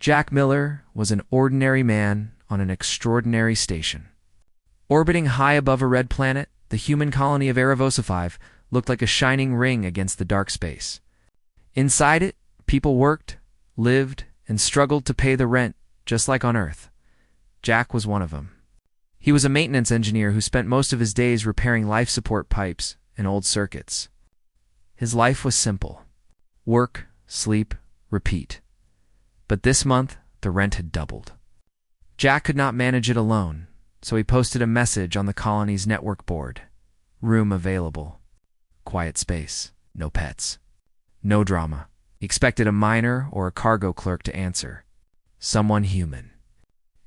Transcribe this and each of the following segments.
Jack Miller was an ordinary man on an extraordinary station. Orbiting high above a red planet, the human colony of Erebos looked like a shining ring against the dark space. Inside it, people worked, lived, and struggled to pay the rent, just like on Earth. Jack was one of them. He was a maintenance engineer who spent most of his days repairing life support pipes and old circuits. His life was simple: work, sleep, repeat. But this month, the rent had doubled. Jack could not manage it alone, so he posted a message on the colony's network board. Room available. Quiet space. No pets. No drama. He expected a miner or a cargo clerk to answer. Someone human.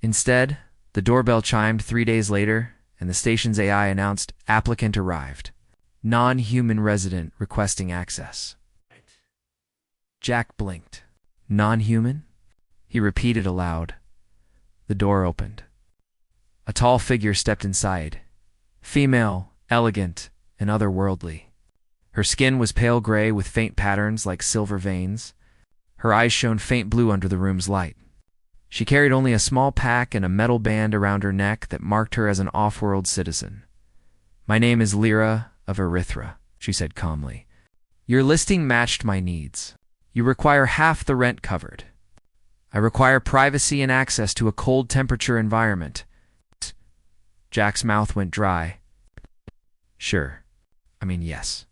Instead, the doorbell chimed 3 days later, and the station's AI announced applicant arrived. Non-human resident requesting access. Jack blinked. Non-human? He repeated aloud. The door opened. A tall figure stepped inside. Female, elegant, and otherworldly. Her skin was pale gray with faint patterns like silver veins. Her eyes shone faint blue under the room's light. She carried only a small pack and a metal band around her neck that marked her as an off-world citizen. My name is Lyra of Erythra, she said calmly. Your listing matched my needs. You require half the rent covered. I require privacy and access to a cold temperature environment. Jack's mouth went dry. Sure. Yes.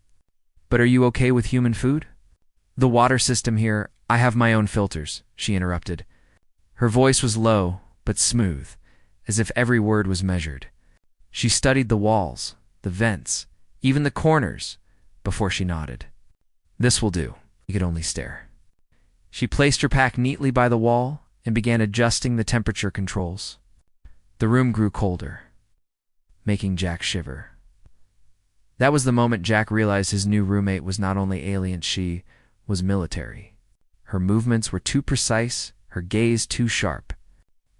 But are you okay with human food? The water system here, I have my own filters, she interrupted. Her voice was low, but smooth, as if every word was measured. She studied the walls, the vents, even the corners, before she nodded. This will do. He could only stare. She placed her pack neatly by the wall and began adjusting the temperature controls. The room grew colder, making Jack shiver. That was the moment Jack realized his new roommate was not only alien, she was military. Her movements were too precise, her gaze too sharp.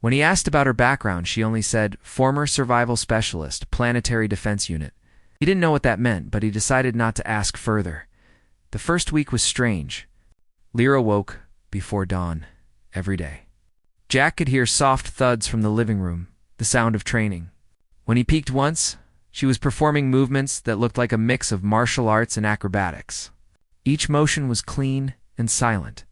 When he asked about her background, she only said, former survival specialist, planetary defense unit. He didn't know what that meant, but he decided not to ask further. The first week was strange. Lyra woke before dawn, every day. Jack could hear soft thuds from the living room, the sound of training. When he peeked once, she was performing movements that looked like a mix of martial arts and acrobatics. Each motion was clean and silent.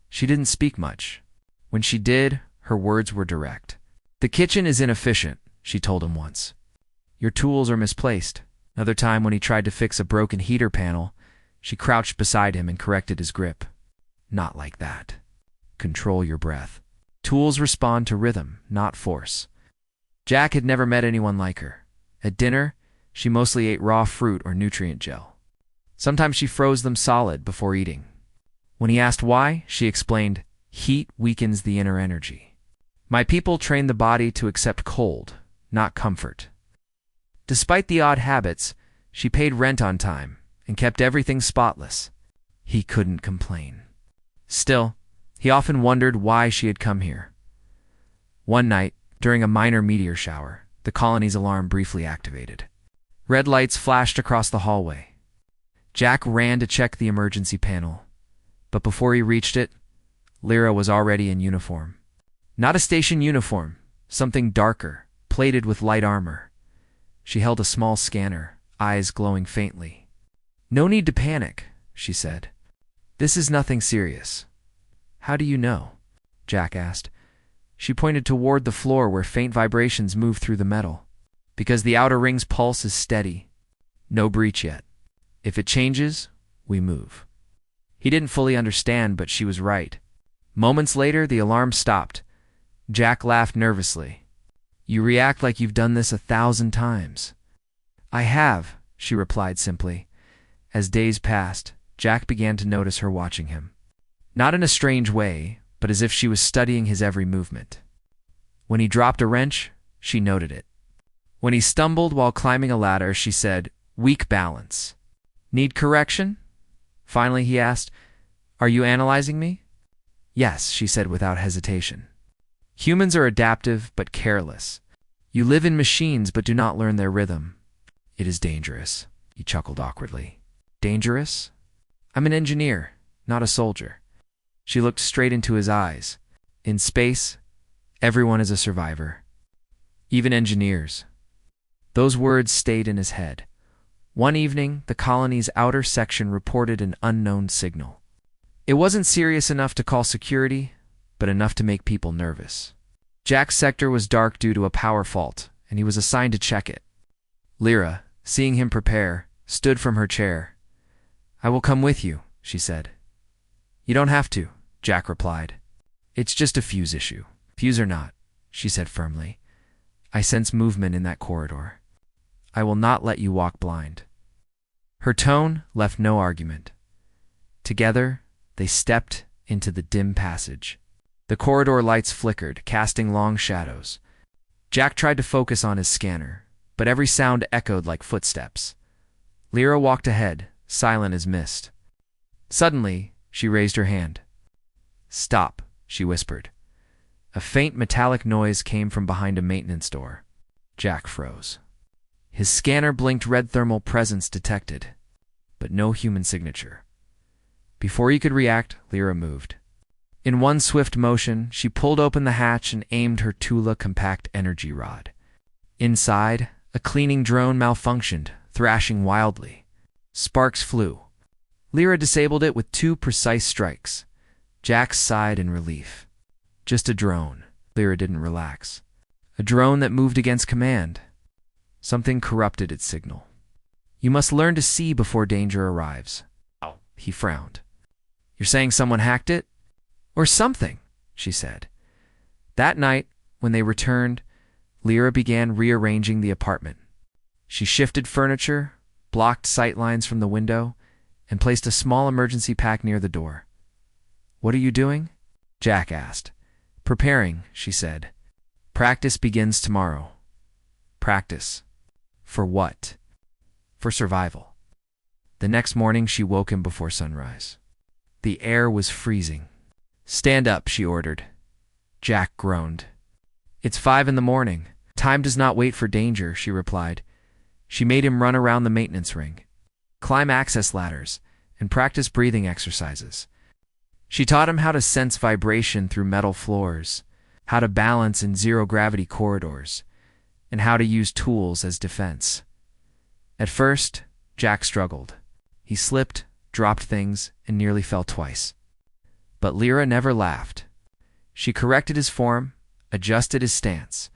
She didn't speak much. When she did, her words were direct. The kitchen is inefficient, she told him once. Your tools are misplaced. Another time when he tried to fix a broken heater panel, she crouched beside him and corrected his grip. Not like that. Control your breath. Tools respond to rhythm, not force. Jack had never met anyone like her. At dinner, she mostly ate raw fruit or nutrient gel. Sometimes she froze them solid before eating. When he asked why, she explained, heat weakens the inner energy. My people train the body to accept cold, not comfort. Despite the odd habits, she paid rent on time and kept everything spotless. He couldn't complain. Still, he often wondered why she had come here. One night, during a minor meteor shower, the colony's alarm briefly activated. Red lights flashed across the hallway. Jack ran to check the emergency panel, but before he reached it, Lyra was already in uniform. Not a station uniform, something darker, plated with light armor. She held a small scanner, eyes glowing faintly. No need to panic, she said. This is nothing serious. How do you know? Jack asked. She pointed toward the floor where faint vibrations moved through the metal. Because the outer ring's pulse is steady. No breach yet. If it changes, we move. He didn't fully understand, but she was right. Moments later, the alarm stopped. Jack laughed nervously. You react like you've done this 1,000 times. I have, she replied simply. As days passed, Jack began to notice her watching him. Not in a strange way, but as if she was studying his every movement. When he dropped a wrench, she noted it. When he stumbled while climbing a ladder, she said, weak balance. Need correction? Finally, he asked, Are you analyzing me? Yes, she said without hesitation. Humans are adaptive but careless. You live in machines but do not learn their rhythm. It is dangerous, he chuckled awkwardly. Dangerous? I'm an engineer, not a soldier. She looked straight into his eyes. In space, everyone is a survivor. Even engineers. Those words stayed in his head. One evening, the colony's outer section reported an unknown signal. It wasn't serious enough to call security, but enough to make people nervous. Jack's sector was dark due to a power fault, and he was assigned to check it. Lyra, seeing him prepare, stood from her chair. "I will come with you," she said. "You don't have to," Jack replied. "It's just a fuse issue." "Fuse or not," she said firmly. "I sense movement in that corridor. I will not let you walk blind." Her tone left no argument. Together, they stepped into the dim passage. The corridor lights flickered, casting long shadows. Jack tried to focus on his scanner, but every sound echoed like footsteps. Lyra walked ahead, silent as mist. Suddenly, she raised her hand. "Stop," she whispered. A faint metallic noise came from behind a maintenance door. Jack froze. His scanner blinked red thermal presence detected, but no human signature. Before he could react, Lyra moved. In one swift motion, she pulled open the hatch and aimed her Tula compact energy rod. Inside, a cleaning drone malfunctioned, thrashing wildly. Sparks flew. Lyra disabled it with 2 precise strikes. Jack sighed in relief. Just a drone. Lyra didn't relax. A drone that moved against command. Something corrupted its signal. "You must learn to see before danger arrives." He frowned. "You're saying someone hacked it?" "Or something," she said. That night, when they returned, Lyra began rearranging the apartment. She shifted furniture, blocked sightlines from the window, and placed a small emergency pack near the door. "What are you doing?" Jack asked. "Preparing," she said. "Practice begins tomorrow." Practice. For what? For survival. The next morning, she woke him before sunrise. The air was freezing. "Stand up," she ordered. Jack groaned. "It's 5 in the morning. Time does not wait for danger," she replied. She made him run around the maintenance ring, climb access ladders, and practice breathing exercises. She taught him how to sense vibration through metal floors, how to balance in zero-gravity corridors, and how to use tools as defense. At first, Jack struggled. He slipped, dropped things, and nearly fell twice. But Lyra never laughed. She corrected his form, adjusted his stance,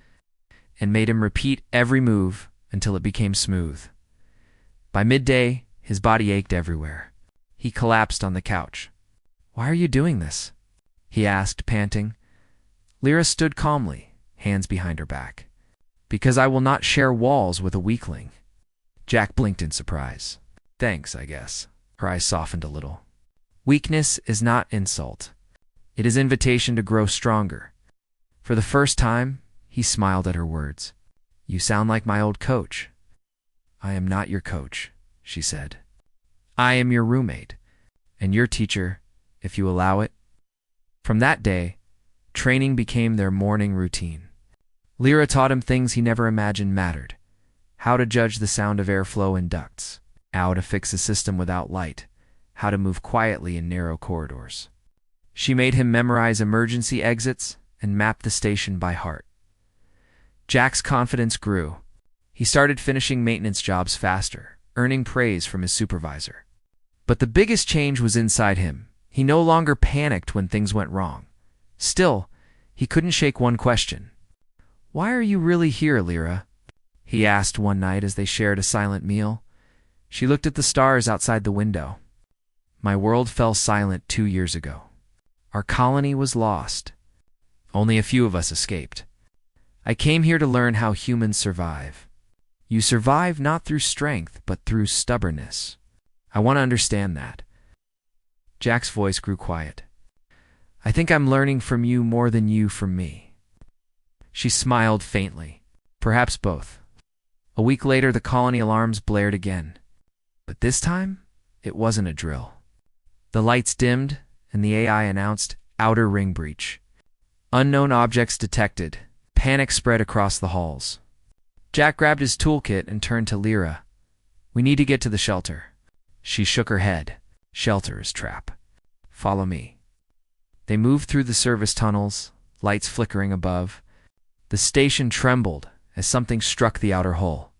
and made him repeat every move until it became smooth. By midday, his body ached everywhere. He collapsed on the couch. "Why are you doing this?" he asked, panting. Lyra stood calmly, hands behind her back. "Because I will not share walls with a weakling." Jack blinked in surprise. "Thanks, I guess." Her eyes softened a little. Weakness is not insult. It is invitation to grow stronger. For the first time, he smiled at her words. "You sound like my old coach." "I am not your coach," she said. "I am your roommate, and your teacher, if you allow it." From that day, training became their morning routine. Lyra taught him things he never imagined mattered. How to judge the sound of airflow in ducts, how to fix a system without light, how to move quietly in narrow corridors. She made him memorize emergency exits and map the station by heart. Jack's confidence grew. He started finishing maintenance jobs faster, earning praise from his supervisor. But the biggest change was inside him. He no longer panicked when things went wrong. Still, he couldn't shake one question. "Why are you really here, Lyra?" he asked one night as they shared a silent meal. She looked at the stars outside the window. "My world fell silent 2 years ago. Our colony was lost. Only a few of us escaped. I came here to learn how humans survive. You survive not through strength, but through stubbornness. I want to understand that." Jack's voice grew quiet. "I think I'm learning from you more than you from me." She smiled faintly. "Perhaps both." A week later, the colony alarms blared again. But this time, it wasn't a drill. The lights dimmed, and the AI announced outer ring breach. Unknown objects detected. Panic spread across the halls. Jack grabbed his toolkit and turned to Lyra. "We need to get to the shelter." She shook her head. "Shelter is trap. Follow me." They moved through the service tunnels, lights flickering above. The station trembled as something struck the outer hull.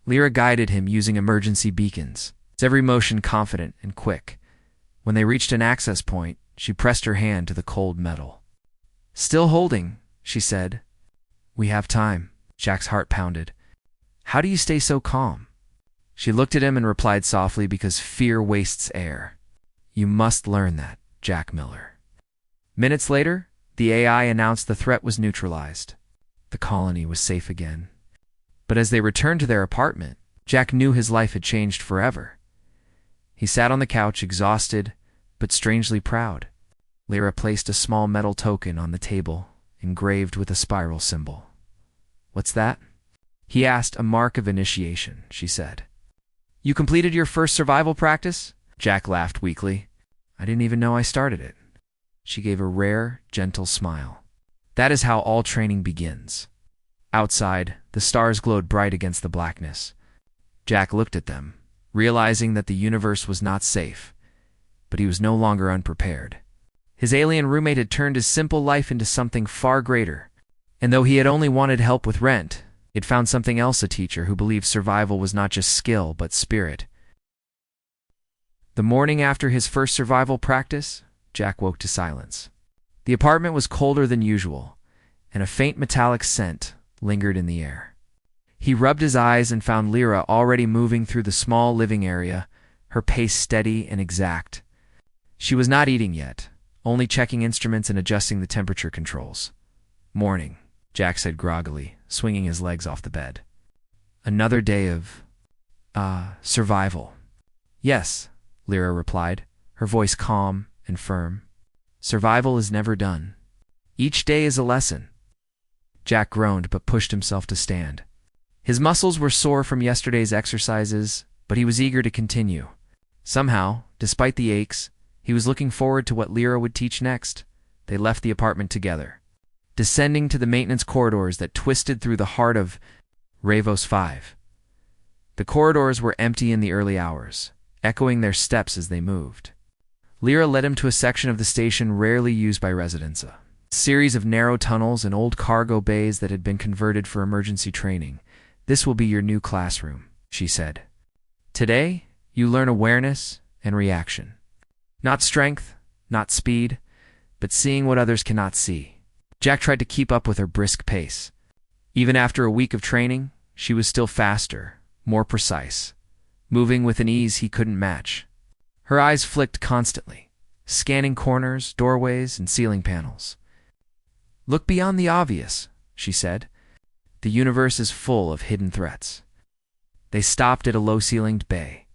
Lyra guided him using emergency beacons, its every motion confident and quick. When they reached an access point, she pressed her hand to the cold metal. "Still holding," she said. "We have time." Jack's heart pounded. "How do you stay so calm?" She looked at him and replied softly, "Because fear wastes air. You must learn that, Jack Miller." Minutes later, the AI announced the threat was neutralized. The colony was safe again. But as they returned to their apartment, Jack knew his life had changed forever. He sat on the couch, exhausted, but strangely proud. Lyra placed a small metal token on the table, engraved with a spiral symbol. "What's that?" he asked. "A mark of initiation," she said. "You completed your first survival practice?" Jack laughed weakly. "I didn't even know I started it." She gave a rare, gentle smile. "That is how all training begins." Outside, the stars glowed bright against the blackness. Jack looked at them, realizing that the universe was not safe, but he was no longer unprepared. His alien roommate had turned his simple life into something far greater, and though he had only wanted help with rent, he'd found something else, a teacher who believed survival was not just skill, but spirit. The morning after his first survival practice, Jack woke to silence. The apartment was colder than usual, and a faint metallic scent lingered in the air. He rubbed his eyes and found Lyra already moving through the small living area, her pace steady and exact. She was not eating yet, only checking instruments and adjusting the temperature controls. "Morning," Jack said groggily, swinging his legs off the bed. "Another day of, survival." "Yes," Lyra replied, her voice calm and firm. "Survival is never done. Each day is a lesson." Jack groaned but pushed himself to stand. His muscles were sore from yesterday's exercises, but he was eager to continue. Somehow, despite the aches, he was looking forward to what Lyra would teach next. They left the apartment together, descending to the maintenance corridors that twisted through the heart of Ravos 5. The corridors were empty in the early hours, echoing their steps as they moved. Lyra led him to a section of the station rarely used by residents, a series of narrow tunnels and old cargo bays that had been converted for emergency training. "This will be your new classroom," she said. "Today, you learn awareness and reaction. Not strength, not speed, but seeing what others cannot see." Jack tried to keep up with her brisk pace. Even after a week of training, she was still faster, more precise, moving with an ease he couldn't match. Her eyes flicked constantly, scanning corners, doorways, and ceiling panels. "Look beyond the obvious," she said. "The universe is full of hidden threats." They stopped at a low-ceilinged bay.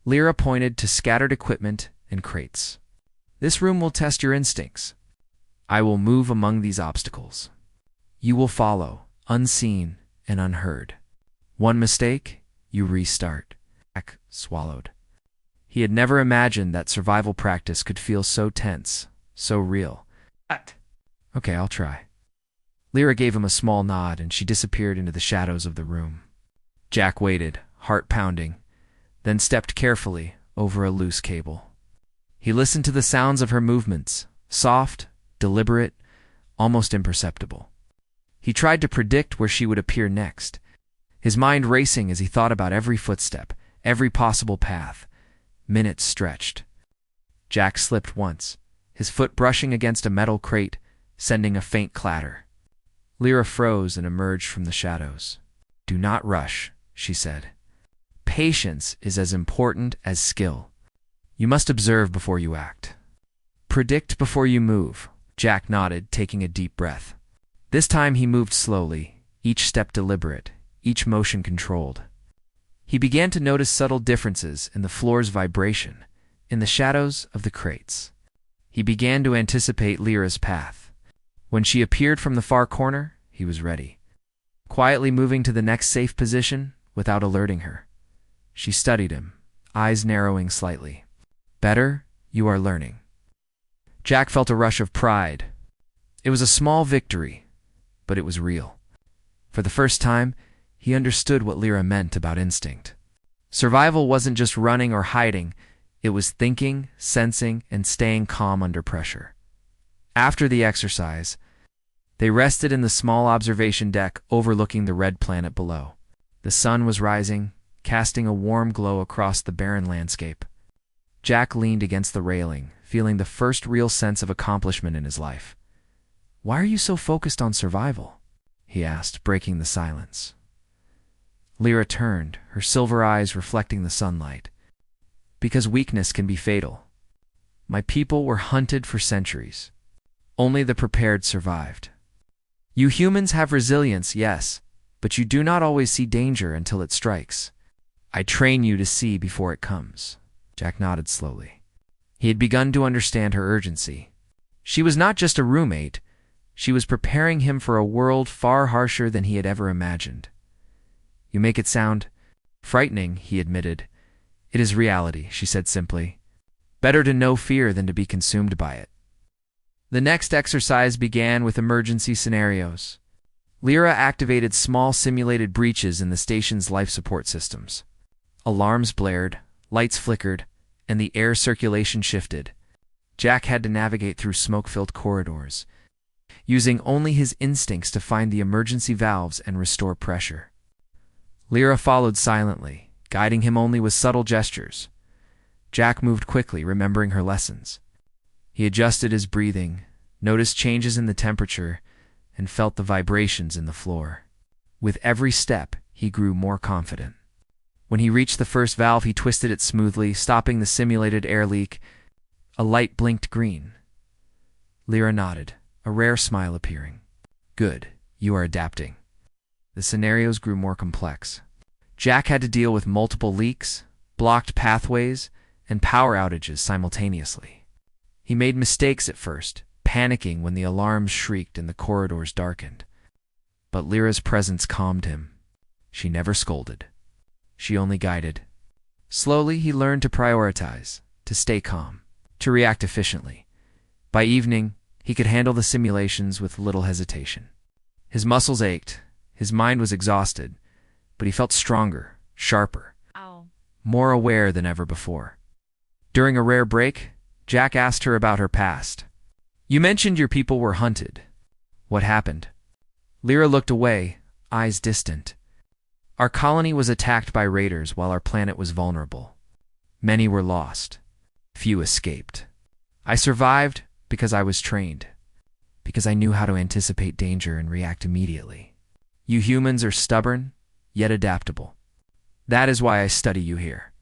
Lyra pointed to scattered equipment and crates. "This room will test your instincts. I will move among these obstacles. You will follow, unseen and unheard. One mistake, you restart." Jack swallowed. He had never imagined that survival practice could feel so tense, so real. "Okay, I'll try." Lyra gave him a small nod, and she disappeared into the shadows of the room. Jack waited, heart pounding, then stepped carefully over a loose cable. He listened to the sounds of her movements, soft, deliberate, almost imperceptible. He tried to predict where she would appear next, his mind racing as he thought about every footstep, every possible path. Minutes stretched. Jack slipped once, his foot brushing against a metal crate, sending a faint clatter. Lyra froze and emerged from the shadows. "Do not rush," she said. "Patience is as important as skill. You must observe before you act. Predict before you move." Jack nodded, taking a deep breath. This time he moved slowly, each step deliberate, each motion controlled. He began to notice subtle differences in the floor's vibration, in the shadows of the crates. He began to anticipate Lyra's path. When she appeared from the far corner, he was ready, quietly moving to the next safe position without alerting her. She studied him, eyes narrowing slightly. "Better, you are learning." Jack felt a rush of pride. It was a small victory, but it was real. For the first time, he understood what Lyra meant about instinct. Survival wasn't just running or hiding, it was thinking, sensing, and staying calm under pressure. After the exercise, They rested in the small observation deck overlooking the red planet below. The sun was rising, casting a warm glow across the barren landscape. Jack leaned against the railing, feeling the first real sense of accomplishment in his life. "Why are you so focused on survival?" he asked, breaking the silence. Lyra turned, her silver eyes reflecting the sunlight. "Because weakness can be fatal. My people were hunted for centuries. Only the prepared survived. You humans have resilience, yes, but you do not always see danger until it strikes. I train you to see before it comes." Jack nodded slowly. He had begun to understand her urgency. She was not just a roommate, she was preparing him for a world far harsher than he had ever imagined. "You make it sound frightening," he admitted. "It is reality," she said simply. "Better to know fear than to be consumed by it." The next exercise began with emergency scenarios. Lyra activated small simulated breaches in the station's life support systems. Alarms blared, lights flickered, and the air circulation shifted. Jack had to navigate through smoke-filled corridors, using only his instincts to find the emergency valves and restore pressure. Lyra followed silently, guiding him only with subtle gestures. Jack moved quickly, remembering her lessons. He adjusted his breathing, noticed changes in the temperature, and felt the vibrations in the floor. With every step, he grew more confident. When he reached the first valve, he twisted it smoothly, stopping the simulated air leak. A light blinked green. Lyra nodded, a rare smile appearing. "Good, you are adapting." The scenarios grew more complex. Jack had to deal with multiple leaks, blocked pathways, and power outages simultaneously. He made mistakes at first, panicking when the alarms shrieked and the corridors darkened. But Lyra's presence calmed him. She never scolded. She only guided. Slowly, he learned to prioritize, to stay calm, to react efficiently. By evening, he could handle the simulations with little hesitation. His muscles ached, his mind was exhausted, but he felt stronger, sharper, more aware than ever before. During a rare break, Jack asked her about her past. "You mentioned your people were hunted. What happened?" Lyra looked away, eyes distant. "Our colony was attacked by raiders while our planet was vulnerable. Many were lost. Few escaped. I survived because I was trained, because I knew how to anticipate danger and react immediately. You humans are stubborn, yet adaptable. That is why I study you here."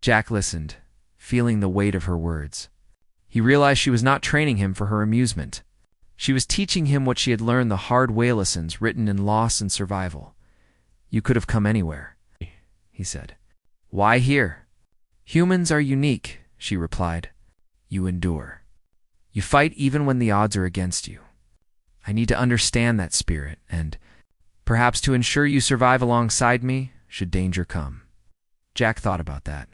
Jack listened, feeling the weight of her words. He realized she was not training him for her amusement. She was teaching him what she had learned the hard way lessons written in loss and survival. "You could have come anywhere," he said. "Why here?" "Humans are unique," she replied. "You endure. You fight even when the odds are against you. I need to understand that spirit, and perhaps to ensure you survive alongside me, should danger come." Jack thought about that.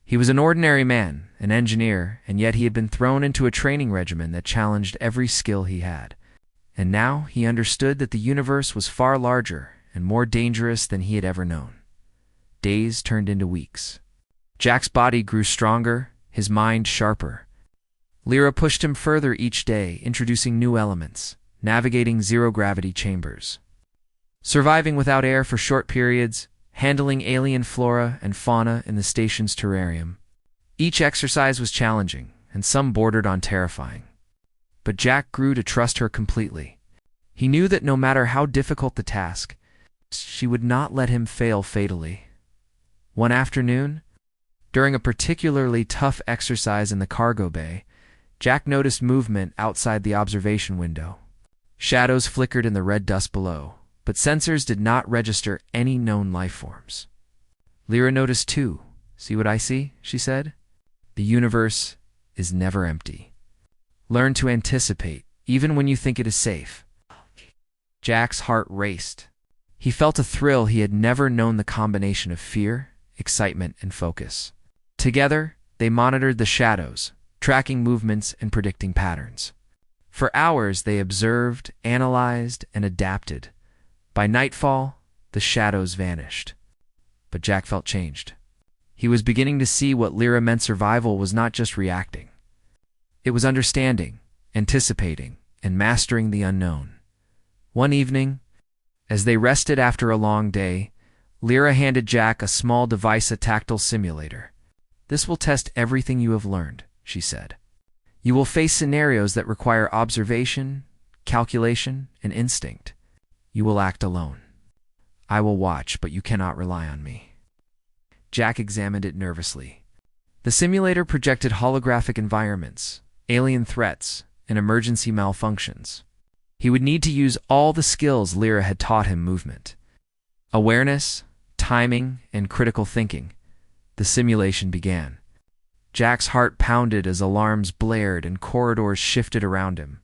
He was an ordinary man, an engineer, and yet he had been thrown into a training regimen that challenged every skill he had. And now he understood that the universe was far larger and more dangerous than he had ever known. Days turned into weeks. Jack's body grew stronger, his mind sharper. Lyra pushed him further each day, introducing new elements, navigating zero-gravity chambers, surviving without air for short periods, handling alien flora and fauna in the station's terrarium. Each exercise was challenging, and some bordered on terrifying. But Jack grew to trust her completely. He knew that no matter how difficult the task, she would not let him fail fatally. One afternoon, during a particularly tough exercise in the cargo bay, Jack noticed movement outside the observation window. Shadows flickered in the red dust below, but sensors did not register any known life forms. Lyra noticed too. "See what I see?" she said. "The universe is never empty. Learn to anticipate, even when you think it is safe." Jack's heart raced. He felt a thrill he had never known, the combination of fear, excitement, and focus. Together, they monitored the shadows, tracking movements and predicting patterns. For hours, they observed, analyzed, and adapted. By nightfall, the shadows vanished. But Jack felt changed. He was beginning to see what Lyra meant. Survival was not just reacting. It was understanding, anticipating, and mastering the unknown. One evening, as they rested after a long day, Lyra handed Jack a small device, a tactile simulator. "This will test everything you have learned," she said. "You will face scenarios that require observation, calculation, and instinct. You will act alone. I will watch, but you cannot rely on me." Jack examined it nervously. The simulator projected holographic environments, alien threats, and emergency malfunctions. He would need to use all the skills Lyra had taught him: movement, awareness, timing, and critical thinking. The simulation began. Jack's heart pounded as alarms blared and corridors shifted around him.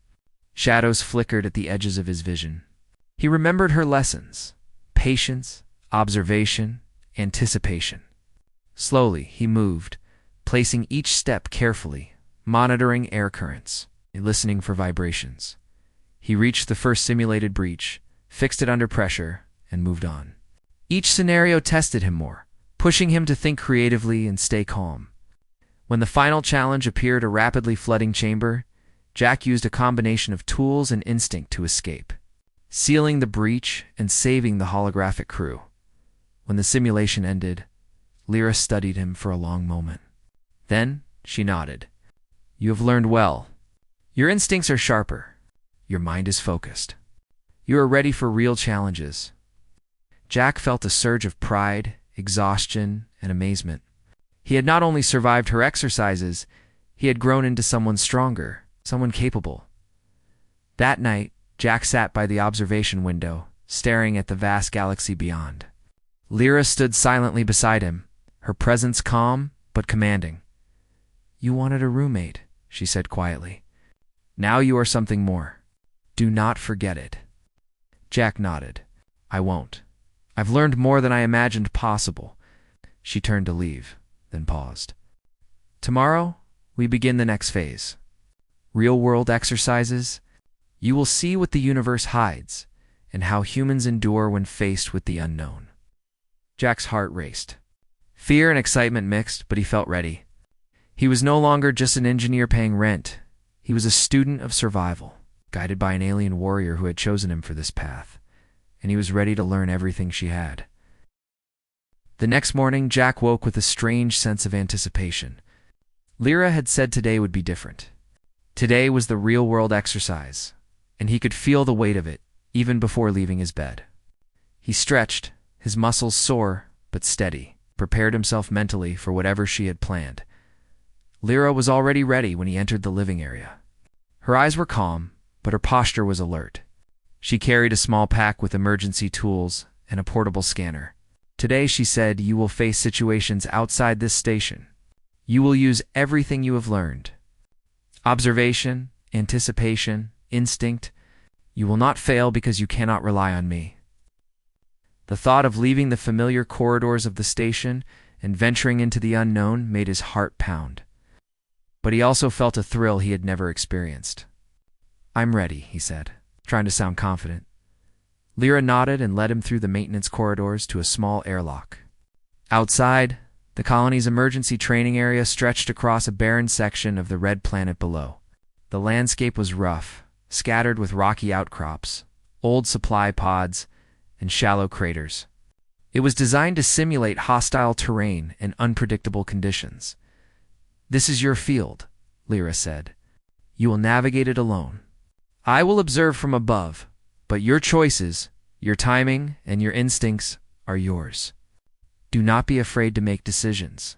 Shadows flickered at the edges of his vision. He remembered her lessons: patience, observation, anticipation. Slowly, he moved, placing each step carefully, monitoring air currents, listening for vibrations. He reached the first simulated breach, fixed it under pressure, and moved on. Each scenario tested him more, pushing him to think creatively and stay calm. When the final challenge appeared, a rapidly flooding chamber, Jack used a combination of tools and instinct to escape, sealing the breach and saving the holographic crew. When the simulation ended, Lyra studied him for a long moment. Then she nodded. "You have learned well. Your instincts are sharper. Your mind is focused. You are ready for real challenges." Jack felt a surge of pride, exhaustion, and amazement. He had not only survived her exercises, he had grown into someone stronger, someone capable. That night, Jack sat by the observation window, staring at the vast galaxy beyond. Lyra stood silently beside him, her presence calm but commanding. "You wanted a roommate," she said quietly. "Now you are something more. Do not forget it." Jack nodded. "I won't. I've learned more than I imagined possible." She turned to leave, then paused. "Tomorrow, we begin the next phase. Real-world exercises. You will see what the universe hides and how humans endure when faced with the unknown." Jack's heart raced. Fear and excitement mixed, but he felt ready. He was no longer just an engineer paying rent. He was a student of survival, guided by an alien warrior who had chosen him for this path, and he was ready to learn everything she had. The next morning, Jack woke with a strange sense of anticipation. Lyra had said today would be different. Today was the real-world exercise, and he could feel the weight of it even before leaving his bed. He stretched, his muscles sore but steady, prepared himself mentally for whatever she had planned. Lyra was already ready when he entered the living area. Her eyes were calm, but her posture was alert. She carried a small pack with emergency tools and a portable scanner. "Today," she said, "you will face situations outside this station. You will use everything you have learned. Observation, anticipation, instinct. You will not fail because you cannot rely on me." The thought of leaving the familiar corridors of the station and venturing into the unknown made his heart pound. But he also felt a thrill he had never experienced. "I'm ready," he said, trying to sound confident. Lyra nodded and led him through the maintenance corridors to a small airlock. Outside, the colony's emergency training area stretched across a barren section of the red planet below. The landscape was rough, scattered with rocky outcrops, old supply pods, and shallow craters. It was designed to simulate hostile terrain and unpredictable conditions. "This is your field," Lyra said. "You will navigate it alone. I will observe from above, but your choices, your timing, and your instincts are yours. Do not be afraid to make decisions.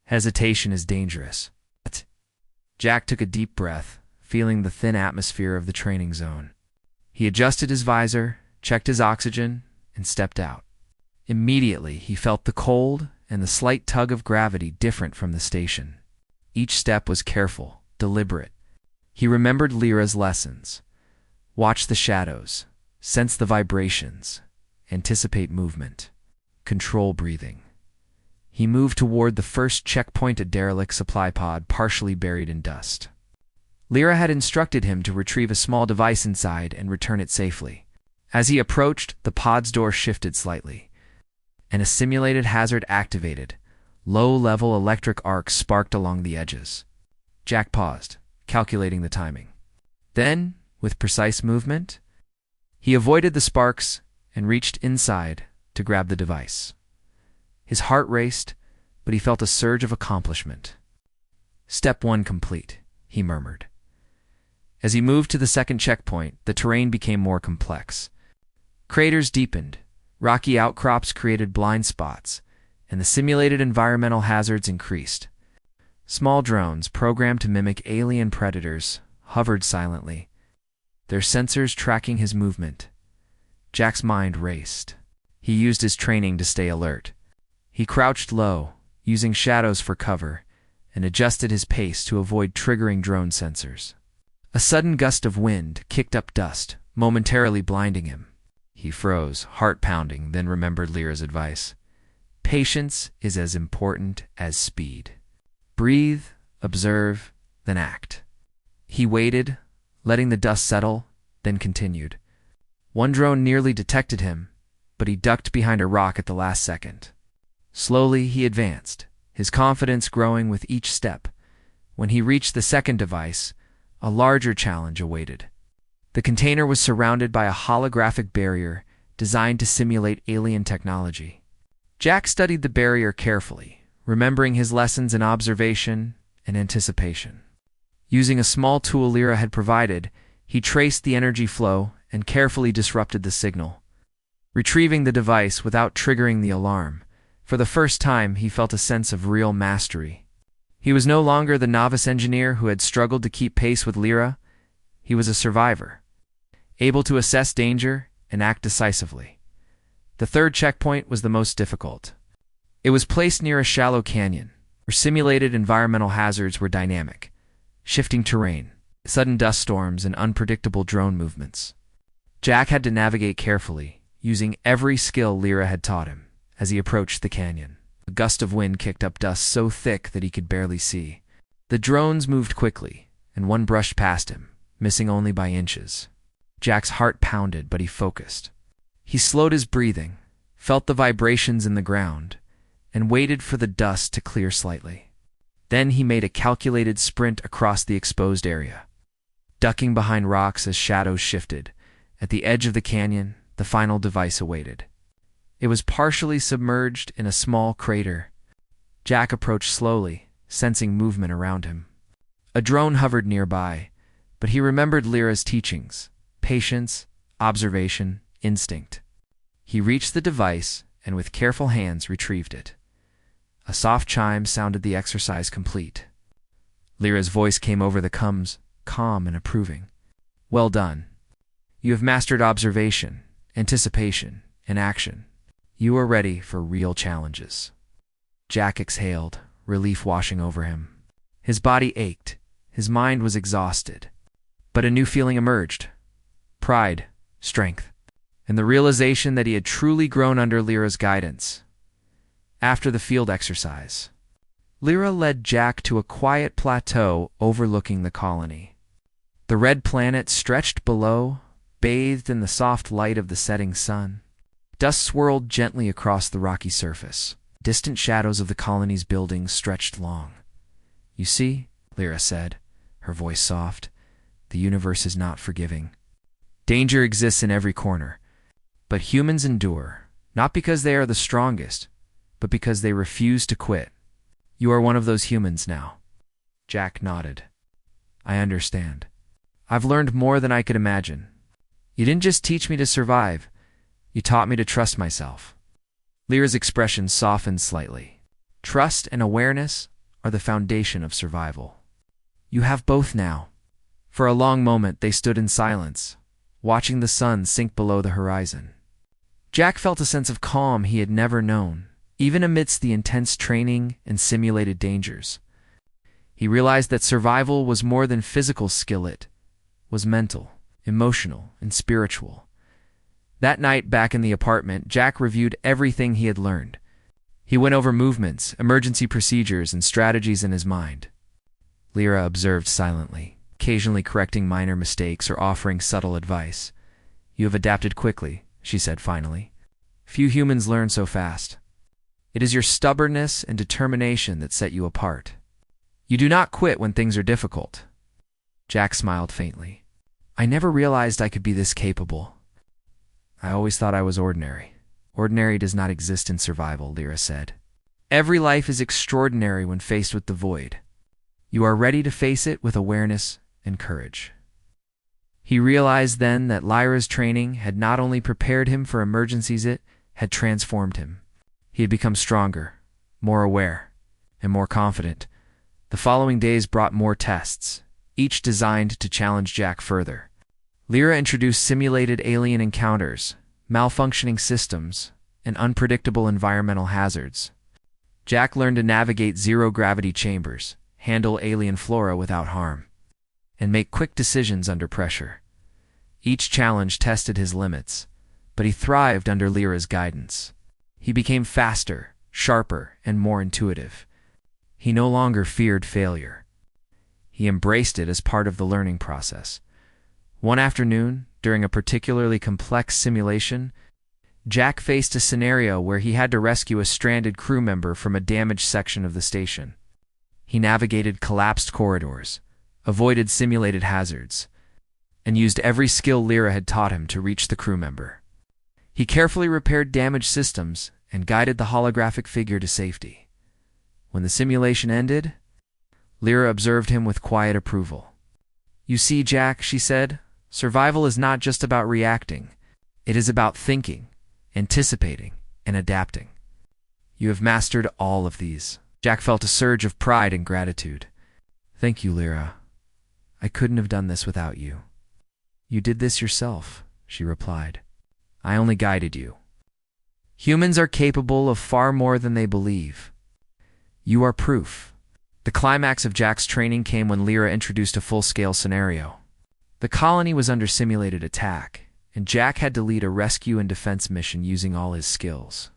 Hesitation is dangerous." Jack took a deep breath, feeling the thin atmosphere of the training zone. He adjusted his visor, checked his oxygen, and stepped out. Immediately, he felt the cold and the slight tug of gravity different from the station. Each step was careful, deliberate. He remembered Lyra's lessons. Watch the shadows, sense the vibrations, anticipate movement, control breathing. He moved toward the first checkpoint, a derelict supply pod partially buried in dust. Lyra had instructed him to retrieve a small device inside and return it safely. As he approached, the pod's door shifted slightly, and a simulated hazard activated. Low-level electric arcs sparked along the edges. Jack paused, calculating the timing. Then, with precise movement, He avoided the sparks and reached inside to grab the device. His heart raced, but he felt a surge of accomplishment. "Step 1 complete," he murmured. As he moved to the second checkpoint, the terrain became more complex. Craters deepened, rocky outcrops created blind spots, and the simulated environmental hazards increased. Small drones, programmed to mimic alien predators, hovered silently, their sensors tracking his movement. Jack's mind raced. He used his training to stay alert. He crouched low, using shadows for cover, and adjusted his pace to avoid triggering drone sensors. A sudden gust of wind kicked up dust, momentarily blinding him. He froze, heart pounding, then remembered Lyra's advice. Patience is as important as speed. Breathe, observe, then act. He waited, letting the dust settle, then continued. One drone nearly detected him, but he ducked behind a rock at the last second. Slowly he advanced, his confidence growing with each step. When he reached the second device, a larger challenge awaited. The container was surrounded by a holographic barrier designed to simulate alien technology. Jack studied the barrier carefully, remembering his lessons in observation and anticipation. Using a small tool Lyra had provided, he traced the energy flow and carefully disrupted the signal. Retrieving the device without triggering the alarm, for the first time he felt a sense of real mastery. He was no longer the novice engineer who had struggled to keep pace with Lyra. He was a survivor, able to assess danger and act decisively. The third checkpoint was the most difficult. It was placed near a shallow canyon, where simulated environmental hazards were dynamic, shifting terrain, sudden dust storms, and unpredictable drone movements. Jack had to navigate carefully, using every skill Lyra had taught him. As he approached the canyon, a gust of wind kicked up dust so thick that he could barely see. The drones moved quickly, and one brushed past him, missing only by inches. Jack's heart pounded, but he focused. He slowed his breathing, felt the vibrations in the ground, and waited for the dust to clear slightly. Then he made a calculated sprint across the exposed area, ducking behind rocks as shadows shifted. At the edge of the canyon, the final device awaited. It was partially submerged in a small crater. Jack approached slowly, sensing movement around him. A drone hovered nearby, but he remembered Lyra's teachings: patience, observation, instinct. He reached the device and with careful hands retrieved it. A soft chime sounded the exercise complete. Lyra's voice came over the coms, calm and approving. Well done. You have mastered observation, anticipation, and action. You are ready for real challenges. Jack exhaled, relief washing over him. His body ached, his mind was exhausted. But a new feeling emerged: pride, strength, and the realization that he had truly grown under Lyra's guidance. After the field exercise, Lyra led Jack to a quiet plateau overlooking the colony. The red planet stretched below, bathed in the soft light of the setting sun. Dust swirled gently across the rocky surface. Distant shadows of the colony's buildings stretched long. You see, Lyra said, her voice soft, the universe is not forgiving. Danger exists in every corner, but humans endure, not because they are the strongest, but because they refuse to quit. You are one of those humans now. Jack nodded. I understand. I've learned more than I could imagine. You didn't just teach me to survive, you taught me to trust myself. Lyra's expression softened slightly. Trust and awareness are the foundation of survival. You have both now. For a long moment they stood in silence, watching the sun sink below the horizon. Jack felt a sense of calm he had never known, even amidst the intense training and simulated dangers. He realized that survival was more than physical skill, it was mental, emotional, and spiritual. That night, back in the apartment, Jack reviewed everything he had learned. He went over movements, emergency procedures, and strategies in his mind. Lyra observed silently, occasionally correcting minor mistakes or offering subtle advice. You have adapted quickly, she said finally. Few humans learn so fast. It is your stubbornness and determination that set you apart. You do not quit when things are difficult. Jack smiled faintly. I never realized I could be this capable. I always thought I was ordinary. Ordinary does not exist in survival, Lyra said. Every life is extraordinary when faced with the void. You are ready to face it with awareness and courage. He realized then that Lyra's training had not only prepared him for emergencies, it had transformed him. He had become stronger, more aware, and more confident. The following days brought more tests, each designed to challenge Jack further. Lyra introduced simulated alien encounters, malfunctioning systems, and unpredictable environmental hazards. Jack learned to navigate zero-gravity chambers, handle alien flora without harm, and make quick decisions under pressure. Each challenge tested his limits, but he thrived under Lyra's guidance. He became faster, sharper, and more intuitive. He no longer feared failure. He embraced it as part of the learning process. One afternoon, during a particularly complex simulation, Jack faced a scenario where he had to rescue a stranded crew member from a damaged section of the station. He navigated collapsed corridors, avoided simulated hazards, and used every skill Lyra had taught him to reach the crew member. He carefully repaired damaged systems and guided the holographic figure to safety. When the simulation ended, Lyra observed him with quiet approval. "You see, Jack," she said, "survival is not just about reacting. It is about thinking, anticipating, and adapting. You have mastered all of these." Jack felt a surge of pride and gratitude. "Thank you, Lyra. I couldn't have done this without you." "You did this yourself," she replied. "I only guided you. Humans are capable of far more than they believe. You are proof." The climax of Jack's training came when Lyra introduced a full-scale scenario. The colony was under simulated attack, and Jack had to lead a rescue and defense mission using all his skills.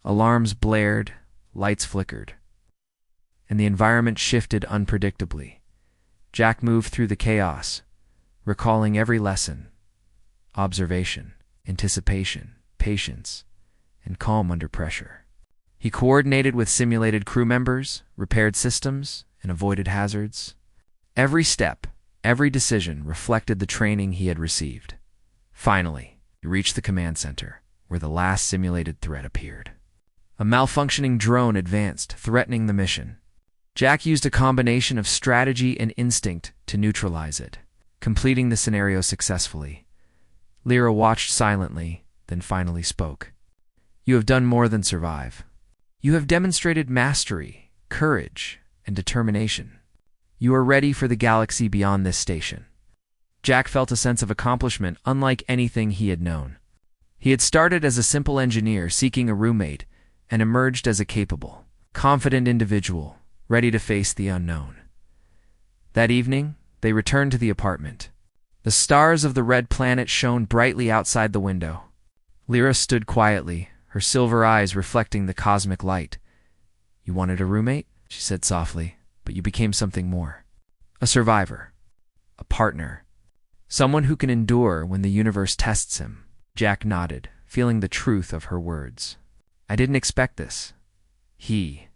Alarms blared, lights flickered, and the environment shifted unpredictably. Jack moved through the chaos, recalling every lesson: observation, anticipation, patience, and calm under pressure. He coordinated with simulated crew members, repaired systems, and avoided hazards. Every step, every decision reflected the training he had received. Finally, he reached the command center, where the last simulated threat appeared. A malfunctioning drone advanced, threatening the mission. Jack used a combination of strategy and instinct to neutralize it, completing the scenario successfully. Lyra watched silently, then finally spoke. "You have done more than survive. You have demonstrated mastery, courage, and determination. You are ready for the galaxy beyond this station." Jack felt a sense of accomplishment unlike anything he had known. He had started as a simple engineer seeking a roommate and emerged as a capable, confident individual, ready to face the unknown. That evening, they returned to the apartment. The stars of the red planet shone brightly outside the window. Lyra stood quietly, her silver eyes reflecting the cosmic light. "You wanted a roommate?" she said softly, "but you became something more. A survivor. A partner. Someone who can endure when the universe tests him." Jack nodded, feeling the truth of her words. "I didn't expect this." He